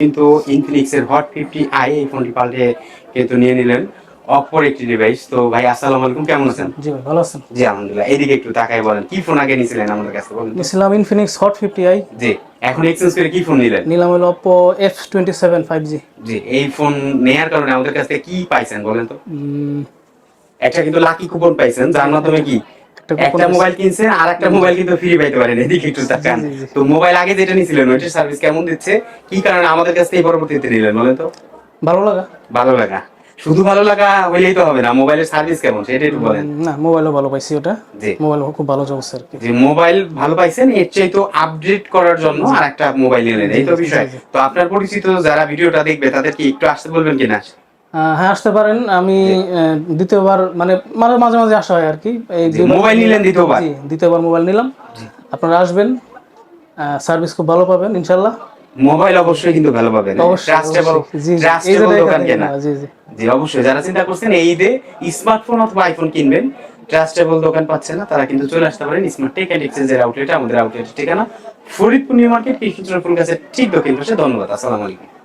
কিন্তু ইনফিনিক্স এর hot 50i এই ফোনটি পাল্টে কিন্তু নিয়ে নিলেন অপর একটি ডিভাইস। তো ভাই আসসালামু আলাইকুম, কেমন আছেন? জি ভাই, ভালো আছেন? জি আলহামদুলিল্লাহ। এদিকে একটু তাকাই বলেন, কি ফোন আগে নিছিলেন আমাদের কাছে বলেন তো? নিছিলাম ইনফিনিক্স হট 50i। জি, এখন এক্সচেঞ্জ করে কি ফোন নিলেন? নিলাম হলো Oppo F27 5G। জি, এই ফোন নেয়ার কারণে আমাদের কাছ থেকে কি পাইছেন বলেন তো? উম, একটা কিন্তু লাকি কুপন পাইছেন, জি, যার মাধ্যমে একটা কি একটা কুপন একটা পাইছি। মোবাইল কিনছেন আর একটা মোবাইল কিন্তু ফ্রি পাইতে পারেন। এদিকে একটু জি তাকান। জি জি। তো মোবাইল আগে যেটা নিছিলেন ওইটার সার্ভিস কেমন দিচ্ছে, কি কারণে আমাদের কাছ থেকে পরবর্তীতে নিলেন বলেন তো? ভালো লাগা। ভালো লাগা। শুধু ভালো লাগা হইলেই তো হবে না, মোবাইলের সার্ভিস কেমন সেটা একটু বলেন। না, মোবাইলও ভালো পাইছি ওটা। জি, মোবাইল খুব ভালো চলছে আর কি। যে মোবাইল ভালো পাইছেন, এর চেয়ে তো আপডেট করার জন্য জি আর একটা মোবাইল নিলেন, জি এই তো জি জি বিষয়। জি। তো আপনার পরিচিত যারা ভিডিওটা দেখবে তাদের কি একটু আসতে বলবেন কিনা? হ্যাঁ, আসতে পারেন। আমি জি, দ্বিতীয়বার মানে মাঝে মাঝে আসা হয় আর কি। এই জি, 2 মাস মোবাইল নিলেন নিলাম। দ্বিতীয়বার। জি, দ্বিতীয়বার মোবাইল নিলাম। জি, আপনারা আসবেন, সার্ভিস খুব ভালো পাবেন ইনশাল্লাহ। মোবাইল অবশ্যই কিন্তু ভালো পাবেন, অবশ্যই ট্রাস্টেবল, অবশ্যই। জি জি, এই ট্রাস্টেবল জন্য এখান দোকান থেকে কেনা। নেওয়া। জি জি। জি অবশ্যই, যারা চিন্তা করছেন এই ঈদে স্মার্টফোন অথবা আইফোন কিনবেন, ট্রাস্টেবল দোকান পাচ্ছে না, তারা কিন্তু চলে আসতে পারেন স্মার্ট টেক অ্যান্ড এক্সচেঞ্জের আউটলেটে। আমাদের আউটলেটের ঠিকানা ফরিদপুর নিউ মার্কেট, কৃষ্ণচন্দ্র ফুল গাছের ঠিক দক্ষিণ পাশে। ধন্যবাদ, আসসালামু আলাইকুম।